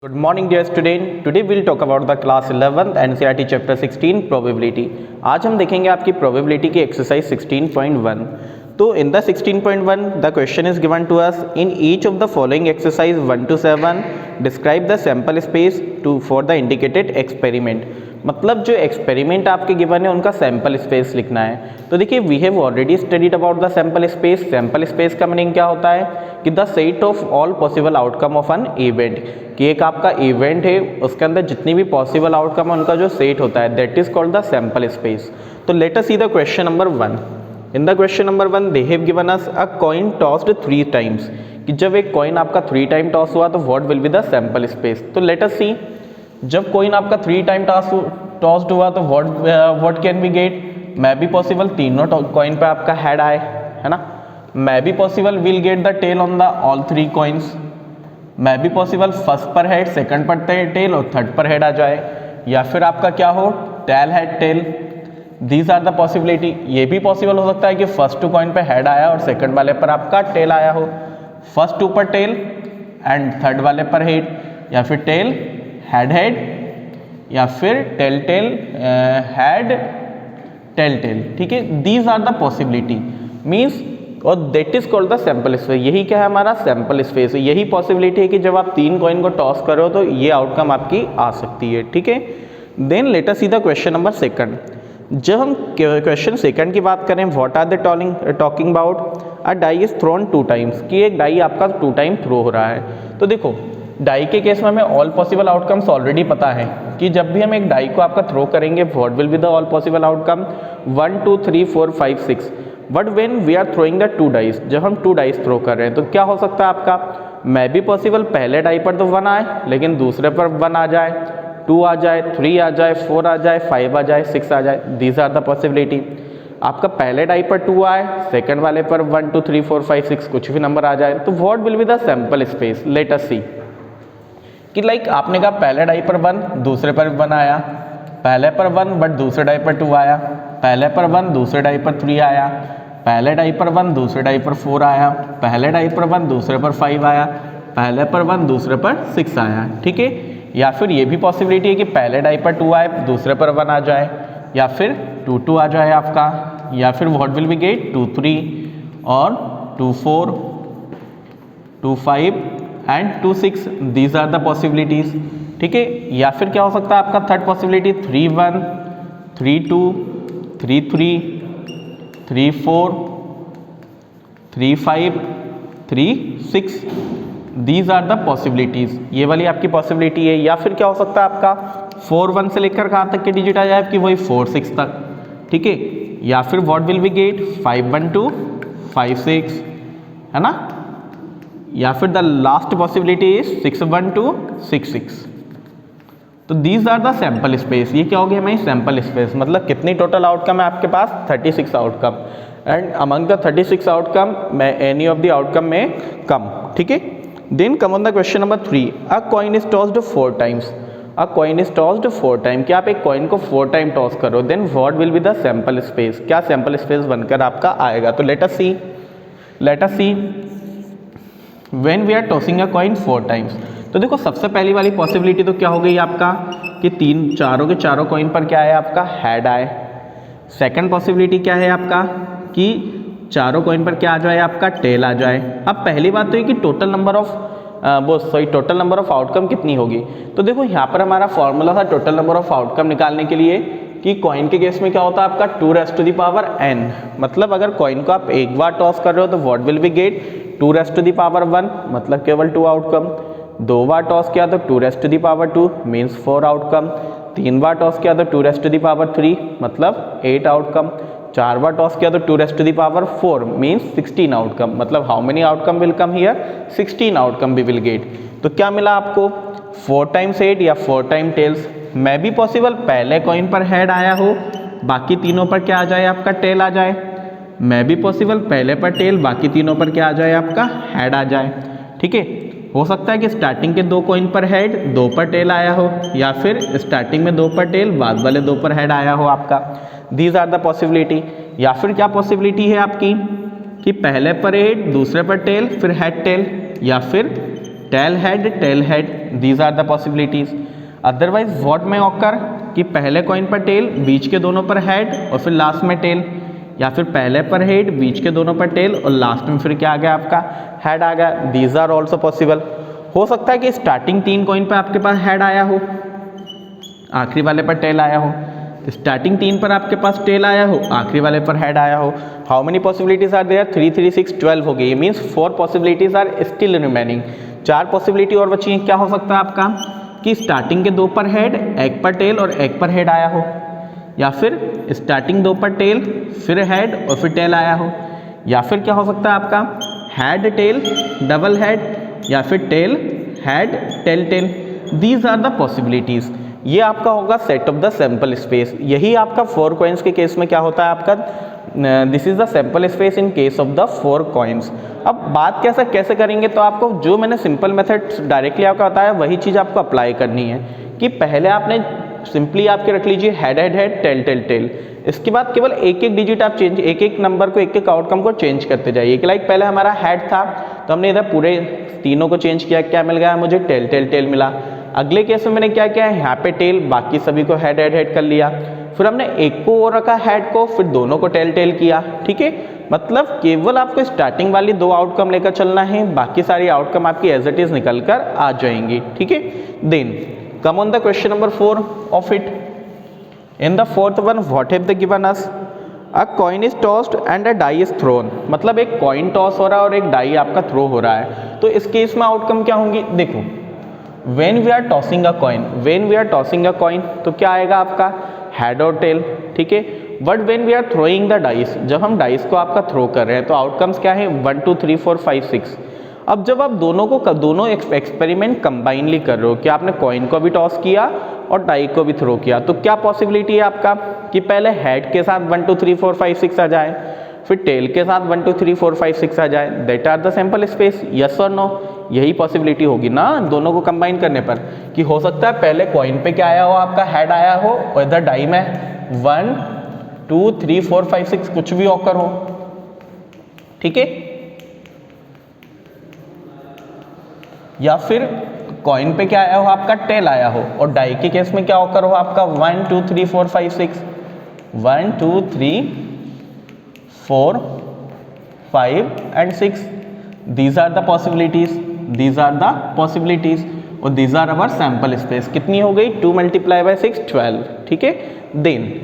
Good morning dear student. Today we'll talk about the class 11th NCERT chapter 16 probability. आज हम देखेंगे आपकी probability की exercise 16.1. तो in the 16.1 the question is given to us in each of the following exercise 1 to 7 describe the sample space to for the indicated experiment. मतलब जो experiment आपके given है उनका सैम्पल स्पेस लिखना है। तो देखिए we have already studied about the sample space. Sample space का मीनिंग क्या होता है कि the set of all possible outcome of an event, कि एक आपका इवेंट है उसके अंदर जितनी भी पॉसिबल आउटकम है उनका जो सेट होता है that is called the sample space. तो let us see the question number 1। In the question number 1 they have given us a coin tossed 3 times, कि जब एक कॉइन आपका 3 टाइम टॉस हुआ तो what will be the sample space. तो let us see, जब coin आपका 3 time tossed हुआ तो what can be get. May B possible तीनों कॉइन पे आपका हेड आए, है ना। May B possible will get the tail on the all 3 coins. May B possible first पर हेड, सेकंड पर टेल और थर्ड पर हेड आ जाए, या फिर आपका क्या हो tell head tail. These are the possibility. ये भी पॉसिबल हो सकता है कि फर्स्ट 2 कॉइन पे हेड आया और सेकंड वाले पर आपका टेल आया हो, फर्स्ट 2 पर टेल एंड थर्ड वाले पर हेड, या फिर टेल हेड हेड, या फिर tail tail head tail tail. ठीक है, these are the possibility means, और that is called the sample space. यही क्या है हमारा सैम्पल स्पेस। यही पॉसिबिलिटी है कि जब आप 3 कॉइन को टॉस करो तो ये आउटकम आपकी आ सकती है। ठीक है, then let us see the question number 2। जब हम क्वेश्चन 2 की बात करें, what are the talking about a die is thrown 2 times, कि एक डाई आपका 2 टाइम थ्रो हो रहा है। तो देखो डाई के केस में हमें ऑल पॉसिबल आउटकम्स ऑलरेडी पता है कि जब भी हम एक डाई को आपका थ्रो करेंगे what will be the all possible outcome 1 2 3 4 5 6। But when we are throwing the 2 dice, जब हम 2 डाइस थ्रो कर रहे हैं तो क्या हो सकता है आपका, मे बी पॉसिबल पहले डाई पर तो 1 आए लेकिन दूसरे पर 1 आ जाए, 2 आ जाए, 3 आ जाए, 4 आ जाए, 5 आ जाए, 6 आ जाए। These are the possibility. आपका पहले डाई पर 2 आए, सेकंड वाले पर 1 2 3 4 5 6 कुछ भी नंबर आ जाए, तो what will be the sample space. Let us see कि लाइक आपने कहा पहले डाई पर 1 दूसरे पर 1 आया, पहले पर 1 बट दूसरे डाई पर 2 आया, पहले पर 1 दूसरे डाई पर 3 आया, पहले डाई पर 1 दूसरे डाई पर 4 आया, पहले डाई पर 1 दूसरे पर 5 आया, पहले पर 1 दूसरे पर 6 आया। ठीक है, या फिर ये भी पॉसिबिलिटी है कि पहले डाई पर 2 आए दूसरे पर 1 आ जाए, या फिर 2 2 आ जाए आपका, या फिर व्हाट विल बी गेट 2 3 और 2 4 2 5 and 2 6। These are the possibilities. ठीक है, या फिर क्या हो सकता है आपका third possibility 3 1 3 2 3 3 3 4 3 5 3 6। These are the possibilities. ये वाली आपकी पॉसिबिलिटी है। या फिर क्या हो सकता है आपका 4 1 से लेकर कहाँ तक के डिजिट आ जाए आपकी, वही 4 6 तक। ठीक है, या फिर व्हाट विल बी गेट 5 1 2 5 6, है ना। या फिर द लास्ट पॉसिबिलिटी इज 6 1 2 6 6। तो these are the sample space. ये क्या हो गया हमारी सैम्पल स्पेस। मतलब कितनी टोटल आउटकम है आपके पास 36 outcome, and among the 36 outcome में एनी ऑफ द आउटकम में कम। ठीक है, then come on the question number 3। A coin is tossed 4 times. A coin is tossed 4 time, कि आप एक कॉइन को 4 टाइम टॉस करो, then what will be the sample space. क्या सैम्पल स्पेस बनकर आपका आएगा। तो let us see when we are tossing a coin 4 times. तो देखो सबसे पहली वाली पॉसिबिलिटी तो क्या हो गई आपका कि चारों के चारों कॉइन पर क्या है आपका हेड आए। सेकंड पॉसिबिलिटी क्या है आपका कि चारों कॉइन पर क्या आ जाए आपका टेल आ जाए। अब पहली बात तो ये कि टोटल नंबर ऑफ आउटकम कितनी होगी। तो देखो यहाँ पर हमारा फॉर्मूला था टोटल नंबर ऑफ आउटकम निकालने के लिए कि कॉइन के केस में क्या होता है आपका 2 raised to the power n। मतलब अगर कॉइन को आप एक बार टॉस कर रहे हो तो what will be get 2 raised to the power 1, मतलब केवल 2 आउटकम। 2 बार टॉस किया तो 2 raised to the power 2 means 4 outcome. 3 bar toss किया तो 2 raised to the power 3 मतलब 8 आउटकम। 4 बार टॉस किया तो 2 raised to the power 4 means 16 outcome. मतलब how many outcome will come here 16 outcome we will get. तो क्या मिला आपको 4 टाइम्स 8 या 4 time tails. May be possible पहले कॉइन पर हेड आया हो बाकी तीनों पर क्या आ जाए आपका टेल आ जाए। मे बी पॉसिबल पहले पर टेल बाकी तीनों पर क्या आ जाए आपका हेड आ जाए। ठीक है, हो सकता है कि स्टार्टिंग के 2 कॉइन पर हेड 2 पर टेल आया हो, या फिर स्टार्टिंग में 2 पर टेल बाद वाले 2 पर हेड आया हो आपका। These are the possibility. या फिर क्या पॉसिबिलिटी है आपकी कि पहले पर हेड दूसरे पर टेल फिर हेड टेल, या फिर tail head, these are the possibilities. Otherwise what में ऑकर कि पहले कॉइन पर टेल, बीच के दोनों पर हेड और फिर लास्ट में टेल, या फिर पहले पर हेड, बीच के दोनों पर टेल और लास्ट में फिर क्या आ गया आपका हेड आ गया। These are also possible. हो सकता है कि स्टार्टिंग 3 कॉइन पर आपके पास हेड आया हो, आखिरी वाले पर टेल आया हो, स्टार्टिंग 3 पर आपके पास टेल आया हो, आखिरी वाले पर हेड आया हो। How many possibilities are there? 3 3 6 12 हो गई। Means 4 possibilities are still remaining. 4 possibility और बची हैं। क्या हो सकता है आपका कि स्टार्टिंग के 2 पर हेड, एक पर टेल और एक पर हेड आया हो, या फिर स्टार्टिंग 2 पर टेल, फिर हेड और फिर टेल आया हो, या फिर क्या हो सकता है आपका हेड टेल डबल हेड, या फिर tail head tail tail. These are the possibilities. ये आपका होगा set of the sample space. यही आपका 4 कॉइन्स के केस में क्या होता है आपका, this is the sample space in case of the 4 coins. अब बात कैसे करेंगे, तो आपको जो मैंने सिंपल मेथड डायरेक्टली आपको बताया वही चीज़ आपको अप्लाई करनी है कि पहले आपने सिंपली आपके रख लीजिए head head head tail tail tail. इसके बाद केवल एक एक डिजिट आप चेंज, एक एक नंबर को, एक एक आउटकम को चेंज करते जाइए। कि लाइक पहले हमारा हेड था तो हमने इधर पूरे तीनों को चेंज किया, क्या मिल गया मुझे टेल टेल टेल मिला। अगले केस में मैंने क्या किया, यहाँ पे टेल, बाकी सभी को हेड हेड हेड कर लिया। फिर हमने एक को और रखा हेड को, फिर दोनों को टेल टेल किया। ठीक है, मतलब केवल आपको स्टार्टिंग वाली 2 आउटकम लेकर चलना है, बाकी सारी आउटकम आपकी एज इट इज निकल कर आ जाएंगी। ठीक है, then come on the question number 4 of it. In the 4th one what have they given us? A coin is tossed and a die is thrown. मतलब एक कॉइन टॉस हो रहा है और एक डाई आपका थ्रो हो रहा है। तो इस केस में आउटकम क्या होंगी, देखो when we are tossing a coin, तो क्या आएगा आपका हेड और टेल। ठीक है, but when we are throwing the dice, जब हम डाइस को आपका थ्रो कर रहे हैं तो आउटकम्स क्या है 1 2 3 4 5 6। अब जब आप दोनों एक्सपेरिमेंट कंबाइनली कर रहे हो कि आपने कॉइन को भी टॉस किया और डाई को भी थ्रो किया, तो क्या पॉसिबिलिटी है आपका कि पहले हेड के साथ 1 2 3 4 5 6 आ जाए, फिर टेल के साथ 1 2 3 4 5 6 आ जाए। That are the sample space, yes और नो? यही पॉसिबिलिटी होगी ना दोनों को कंबाइन करने पर, कि हो सकता है पहले कॉइन पे क्या आया हो आपका हेड आया हो और इधर डाई में 1 2 3 4 5 6 कुछ भी ऑकर हो। ठीक है, या फिर कॉइन पे क्या आया हो आपका टेल आया हो और डाई के केस में क्या ऑकर हो आपका 1 2 3 4 5 6 1 2 3 4 5 and 6। these are the possibilities, और these are our sample space। कितनी हो गई 2 × 6 12। ठीक है, देन